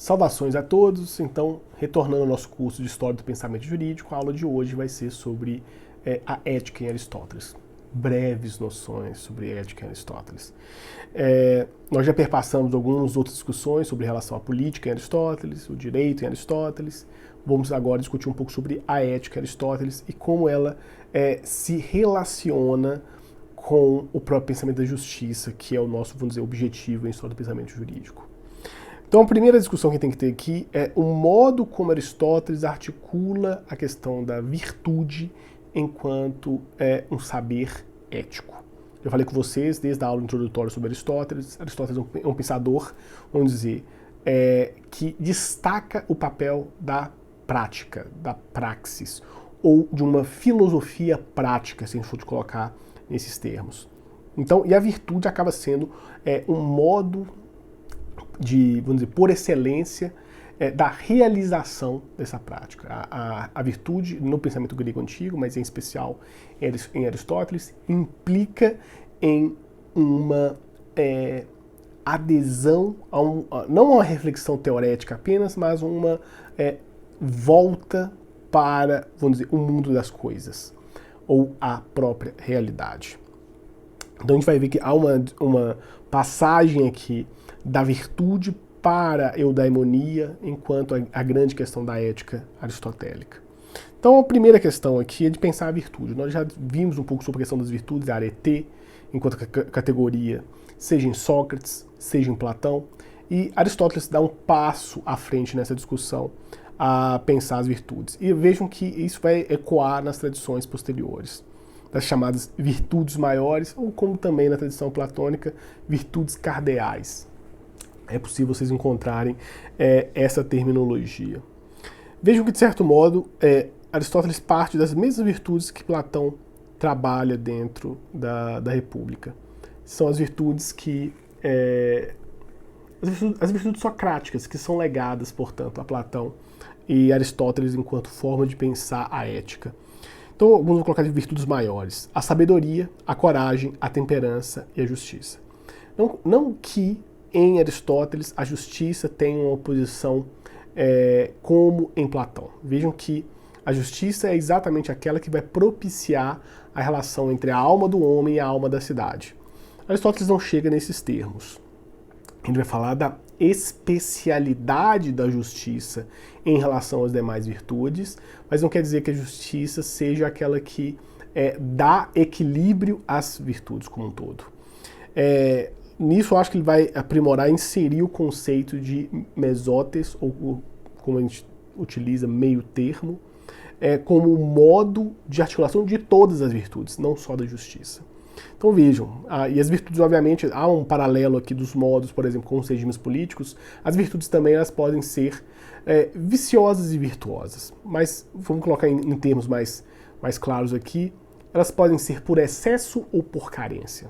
Saudações a todos, então, retornando ao nosso curso de História do Pensamento Jurídico, a aula de hoje vai ser sobre a ética em Aristóteles. Breves noções sobre ética em Aristóteles. Nós já perpassamos algumas outras discussões sobre relação à política em Aristóteles, o direito em Aristóteles. Vamos agora discutir um pouco sobre a ética em Aristóteles e como ela se relaciona com o próprio pensamento da justiça, que é o nosso, vamos dizer, objetivo em História do Pensamento Jurídico. Então, a primeira discussão que tem que ter aqui é o modo como Aristóteles articula a questão da virtude enquanto um saber ético. Eu falei com vocês desde a aula introdutória sobre Aristóteles. Aristóteles é um pensador, vamos dizer, que destaca o papel da prática, da praxis, ou de uma filosofia prática, se a gente for colocar nesses termos. Então, e a virtude acaba sendo um modo de, vamos dizer, por excelência, da realização dessa prática. A virtude, no pensamento grego antigo, mas em especial em Aristóteles, implica em uma adesão, não a uma reflexão teorética apenas, mas uma volta para, vamos dizer, o mundo das coisas, ou a própria realidade. Então a gente vai ver que há uma passagem aqui da virtude para a eudaimonia, enquanto a grande questão da ética aristotélica. Então a primeira questão aqui é de pensar a virtude. Nós já vimos um pouco sobre a questão das virtudes, a arete, enquanto categoria, seja em Sócrates, seja em Platão, e Aristóteles dá um passo à frente nessa discussão a pensar as virtudes. E vejam que isso vai ecoar nas tradições posteriores, das chamadas virtudes maiores, ou como também na tradição platônica, virtudes cardeais. É possível vocês encontrarem essa terminologia. Vejam que, de certo modo, Aristóteles parte das mesmas virtudes que Platão trabalha dentro da República. São as virtudes que... as virtudes socráticas, que são legadas, portanto, a Platão e Aristóteles enquanto forma de pensar a ética. Então, vamos colocar de virtudes maiores: a sabedoria, a coragem, a temperança e a justiça. Não que em Aristóteles a justiça tenha uma posição como em Platão. Vejam que a justiça é exatamente aquela que vai propiciar a relação entre a alma do homem e a alma da cidade. Aristóteles não chega nesses termos. Ele vai falar da especialidade da justiça em relação às demais virtudes, mas não quer dizer que a justiça seja aquela que dá equilíbrio às virtudes como um todo. Nisso eu acho que ele vai aprimorar e inserir o conceito de mesotes, ou como a gente utiliza, meio termo, como modo de articulação de todas as virtudes, não só da justiça. Então vejam, e as virtudes, obviamente, há um paralelo aqui dos modos, por exemplo, com os regimes políticos. As virtudes também elas podem ser viciosas e virtuosas, mas vamos colocar em termos mais claros aqui, elas podem ser por excesso ou por carência.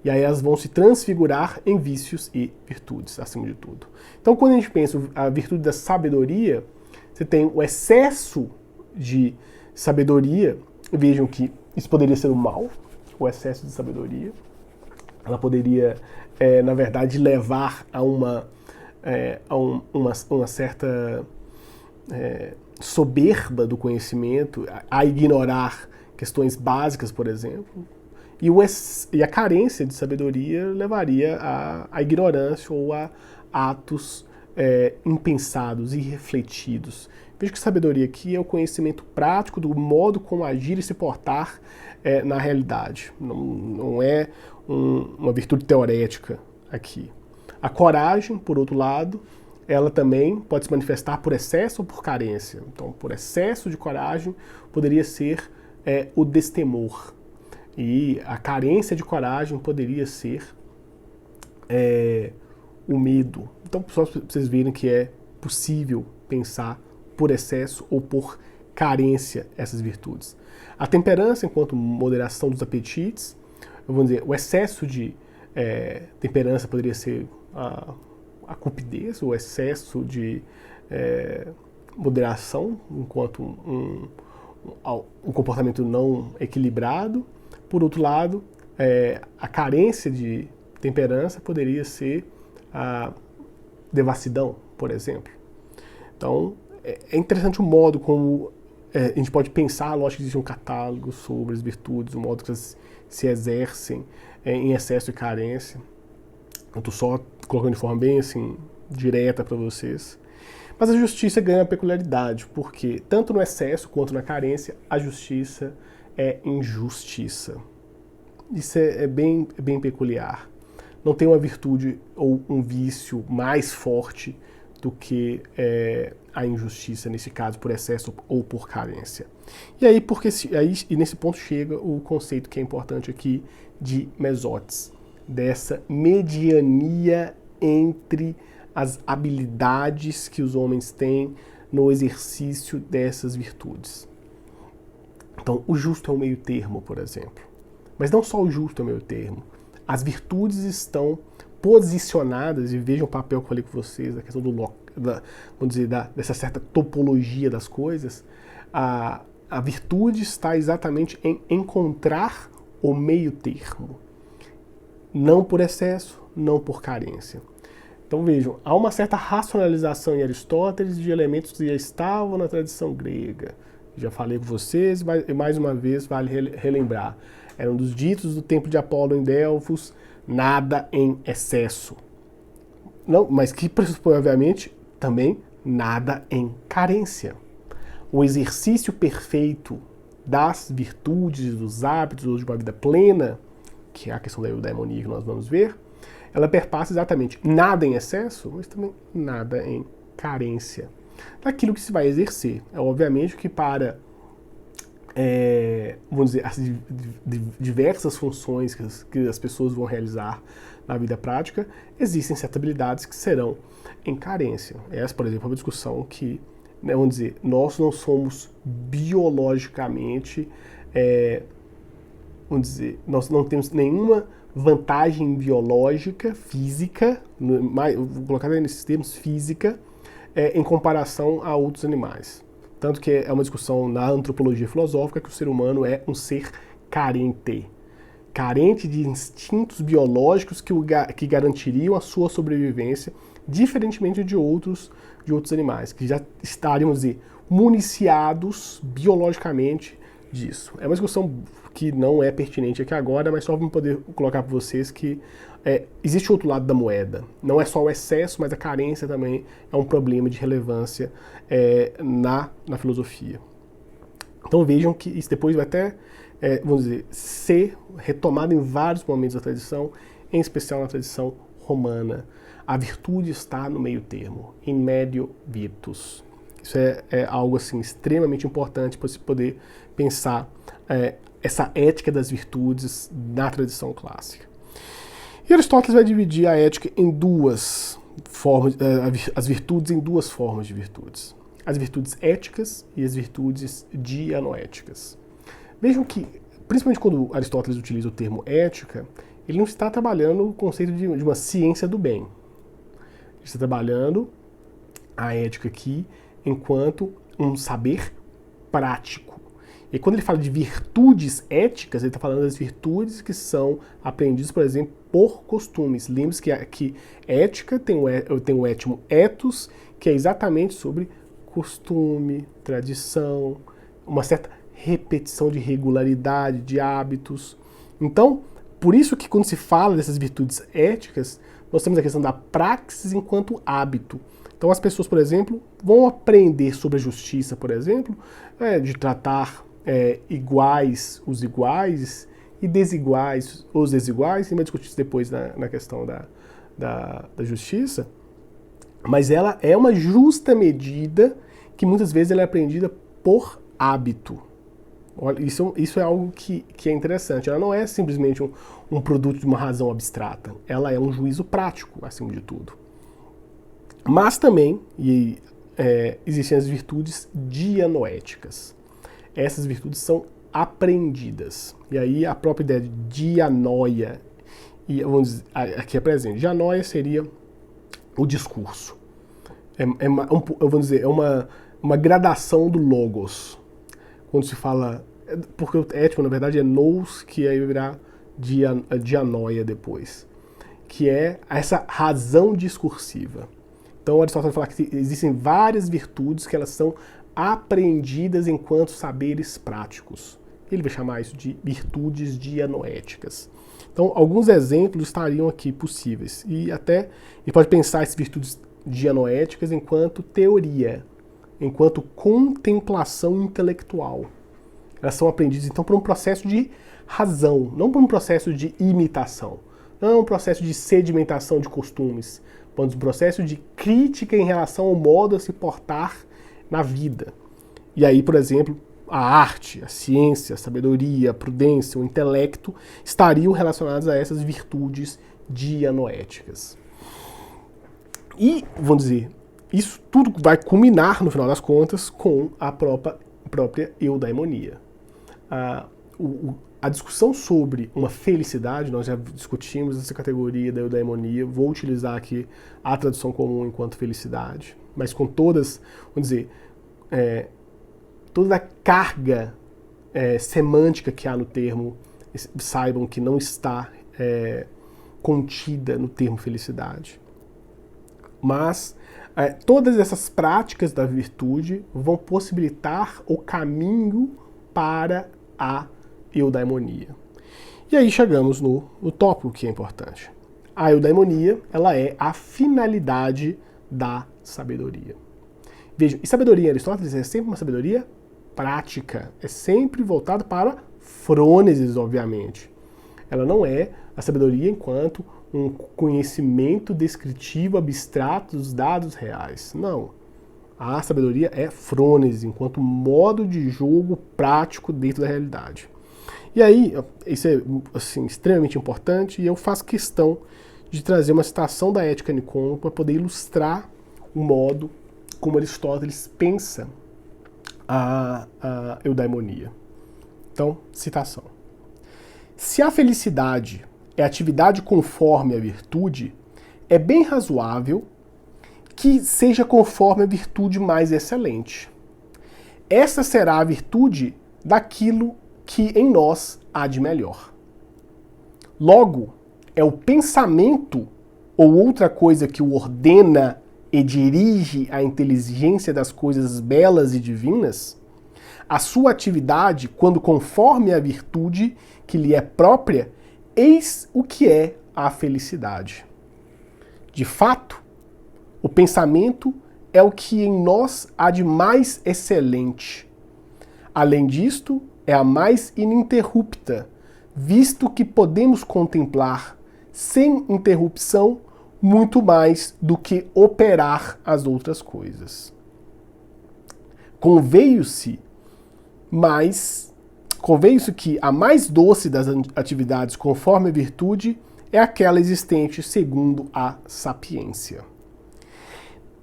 E aí elas vão se transfigurar em vícios e virtudes, acima de tudo. Então quando a gente pensa a virtude da sabedoria, você tem o excesso de sabedoria. Vejam que isso poderia ser o mal, o excesso de sabedoria. Ela poderia, na verdade, levar a uma certa soberba do conhecimento, a ignorar questões básicas, por exemplo. E a carência de sabedoria levaria à ignorância ou a atos impensados, irrefletidos. Veja que sabedoria aqui é o conhecimento prático do modo como agir e se portar na realidade. Não é uma virtude teorética aqui. A coragem, por outro lado, ela também pode se manifestar por excesso ou por carência. Então, por excesso de coragem, poderia ser o destemor. E a carência de coragem poderia ser o medo. Então, só para vocês verem que é possível pensar por excesso ou por carência essas virtudes. A temperança, enquanto moderação dos apetites, vamos dizer, o excesso de temperança poderia ser a cupidez, o excesso de moderação, enquanto um comportamento não equilibrado. Por outro lado, a carência de temperança poderia ser a devassidão, por exemplo. Então, é interessante o modo como a gente pode pensar, lógico que existe um catálogo sobre as virtudes, o modo que elas se exercem em excesso e carência. Eu estou só colocando de forma bem assim, direta para vocês. Mas a justiça ganha uma peculiaridade, porque tanto no excesso quanto na carência, a justiça é injustiça. Isso é bem peculiar. Não tem uma virtude ou um vício mais forte do que a injustiça, nesse caso, por excesso ou por carência. E aí, e nesse ponto chega o conceito que é importante aqui de mesotes, dessa mediania entre as habilidades que os homens têm no exercício dessas virtudes. Então, o justo é o meio termo, por exemplo. Mas não só o justo é o meio termo. As virtudes estão posicionadas, e vejam o papel que eu falei com vocês, a questão dessa certa topologia das coisas. A virtude está exatamente em encontrar o meio termo. Não por excesso, não por carência. Então vejam, há uma certa racionalização em Aristóteles de elementos que já estavam na tradição grega. Já falei com vocês, mas mais uma vez vale relembrar. Era um dos ditos do templo de Apolo em Delfos, nada em excesso. Não, mas que pressupõe, obviamente, também nada em carência. O exercício perfeito das virtudes, dos hábitos, ou de uma vida plena, que é a questão da eudaimonia que nós vamos ver, ela perpassa exatamente nada em excesso, mas também nada em carência daquilo que se vai exercer. É obviamente que para vamos dizer, as diversas funções que as pessoas vão realizar na vida prática, existem certas habilidades que serão em carência. Essa, por exemplo, é uma discussão que, vamos dizer, nós não somos biologicamente, vamos dizer, nós não temos nenhuma vantagem biológica, física, vou colocar nesses termos, física, em comparação a outros animais. Tanto que é uma discussão na antropologia filosófica que o ser humano é um ser carente. Carente de instintos biológicos que garantiriam a sua sobrevivência, diferentemente de outros animais, que já estariam, vamos dizer, municiados biologicamente disso. É uma discussão que não é pertinente aqui agora, mas só para poder colocar para vocês que existe outro lado da moeda. Não é só o excesso, mas a carência também é um problema de relevância na filosofia. Então vejam que isso depois vai até, vamos dizer, ser retomado em vários momentos da tradição, em especial na tradição romana. A virtude está no meio termo, in medio virtus. Isso é algo assim extremamente importante para se poder pensar essa ética das virtudes na tradição clássica. E Aristóteles vai dividir a ética em duas formas, as virtudes em duas formas de virtudes. As virtudes éticas e as virtudes dianoéticas. Vejam que, principalmente quando Aristóteles utiliza o termo ética, ele não está trabalhando o conceito de uma ciência do bem. Ele está trabalhando a ética aqui enquanto um saber prático. E quando ele fala de virtudes éticas, ele está falando das virtudes que são aprendidas, por exemplo, por costumes. Lembre-se que ética tem o étimo ethos, que é exatamente sobre costume, tradição, uma certa repetição de regularidade, de hábitos. Então, por isso que quando se fala dessas virtudes éticas, nós temos a questão da praxis enquanto hábito. Então as pessoas, por exemplo, vão aprender sobre a justiça, por exemplo, de tratar iguais os iguais e desiguais os desiguais, e vai discutir isso depois na questão da justiça, mas ela é uma justa medida que muitas vezes ela é aprendida por hábito. Isso é algo que é interessante. Ela não é simplesmente um produto de uma razão abstrata, ela é um juízo prático, acima de tudo. Mas também existem as virtudes dianoéticas. Essas virtudes são aprendidas. E aí a própria ideia de dianoia, vamos dizer, aqui é presente. Dianoia seria o discurso. Vamos dizer, é uma gradação do logos. Quando se fala... Porque o étimo, na verdade, é nous, que aí virá dianoia depois. Que é essa razão discursiva. Então Aristóteles fala que existem várias virtudes que elas são apreendidas enquanto saberes práticos. Ele vai chamar isso de virtudes dianoéticas. Então, alguns exemplos estariam aqui possíveis. E até ele pode pensar essas virtudes dianoéticas enquanto teoria, enquanto contemplação intelectual. Elas são aprendidas, então, por um processo de razão, não por um processo de imitação. Não é um processo de sedimentação de costumes, mas um processo de crítica em relação ao modo a se portar na vida. E aí, por exemplo, a arte, a ciência, a sabedoria, a prudência, o intelecto estariam relacionados a essas virtudes dianoéticas. E, vamos dizer, isso tudo vai culminar, no final das contas, com a própria eudaimonia. A discussão sobre uma felicidade, nós já discutimos essa categoria da eudaimonia, vou utilizar aqui a tradução comum enquanto felicidade, mas com todas, vamos dizer, toda a carga semântica que há no termo, saibam que não está contida no termo felicidade. Mas todas essas práticas da virtude vão possibilitar o caminho para a eudaimonia. E aí chegamos no tópico que é importante. A eudaimonia, ela é a finalidade da sabedoria. Vejam, e sabedoria em Aristóteles é sempre uma sabedoria prática, é sempre voltada para frônesis, obviamente. Ela não é a sabedoria enquanto um conhecimento descritivo abstrato dos dados reais. Não. A sabedoria é frônese, enquanto modo de jogo prático dentro da realidade. E aí, isso é assim, extremamente importante, e eu faço questão de trazer uma citação da Ética Nicômaco para poder ilustrar o modo como Aristóteles pensa a eudaimonia. Então, citação. Se a felicidade é atividade conforme a virtude, é bem razoável que seja conforme a virtude mais excelente. Essa será a virtude daquilo que em nós há de melhor. Logo, é o pensamento ou outra coisa que o ordena e dirige a inteligência das coisas belas e divinas, a sua atividade, quando conforme a virtude que lhe é própria, eis o que é a felicidade. De fato, o pensamento é o que em nós há de mais excelente. Além disto, é a mais ininterrupta, visto que podemos contemplar, sem interrupção, muito mais do que operar as outras coisas. Conveio-se que a mais doce das atividades conforme a virtude é aquela existente segundo a sapiência.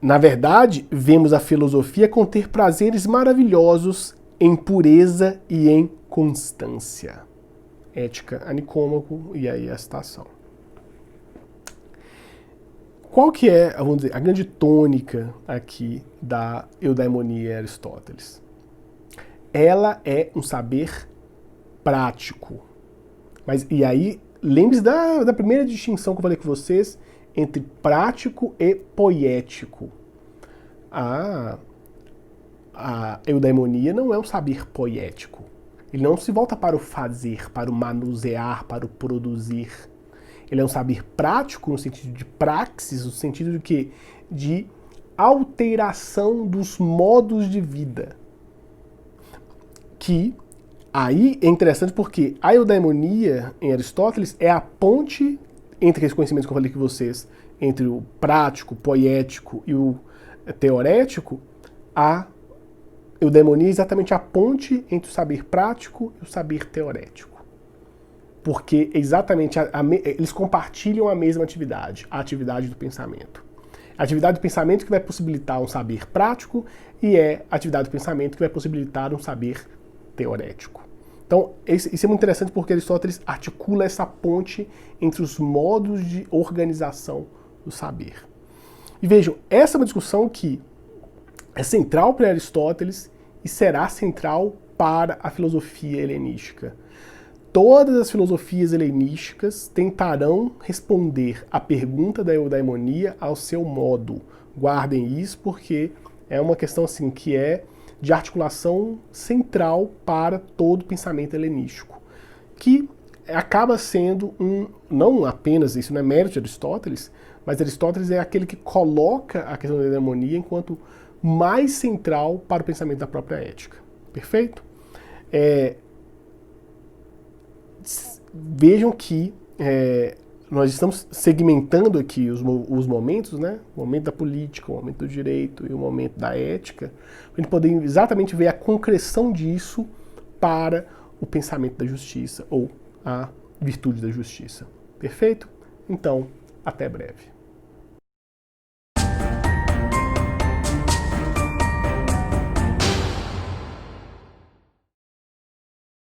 Na verdade, vemos a filosofia conter prazeres maravilhosos em pureza e em constância. Ética a Nicômaco, e aí a citação. Qual que é, vamos dizer, a grande tônica aqui da eudaimonia Aristóteles? Ela é um saber prático. Mas, e aí, lembre-se da primeira distinção que eu falei com vocês entre prático e poético. A eudaimonia não é um saber poético. Ele não se volta para o fazer, para o manusear, para o produzir. Ele é um saber prático no sentido de praxis, no sentido de quê? De alteração dos modos de vida. Que aí é interessante porque a eudaimonia em Aristóteles é a ponte entre esses conhecimentos que eu falei com vocês, entre o prático, poético e o teorético. A eudaimonia é exatamente a ponte entre o saber prático e o saber teorético. Porque exatamente eles compartilham a mesma atividade, a atividade do pensamento. A atividade do pensamento que vai possibilitar um saber prático e é a atividade do pensamento que vai possibilitar um saber teorético. Então, isso é muito interessante porque Aristóteles articula essa ponte entre os modos de organização do saber. E vejam, essa é uma discussão que é central para Aristóteles e será central para a filosofia helenística. Todas as filosofias helenísticas tentarão responder à pergunta da eudaimonia ao seu modo, Guardem isso porque é uma questão assim que é de articulação central para todo pensamento helenístico, que acaba sendo não apenas isso, não é mérito de Aristóteles, mas Aristóteles é aquele que coloca a questão da eudemonia enquanto mais central para o pensamento da própria ética. Perfeito? Vejam que nós estamos segmentando aqui os momentos, né? O momento da política, o momento do direito e o momento da ética, para a gente poder exatamente ver a concreção disso para o pensamento da justiça ou a virtude da justiça. Perfeito? Então, até breve.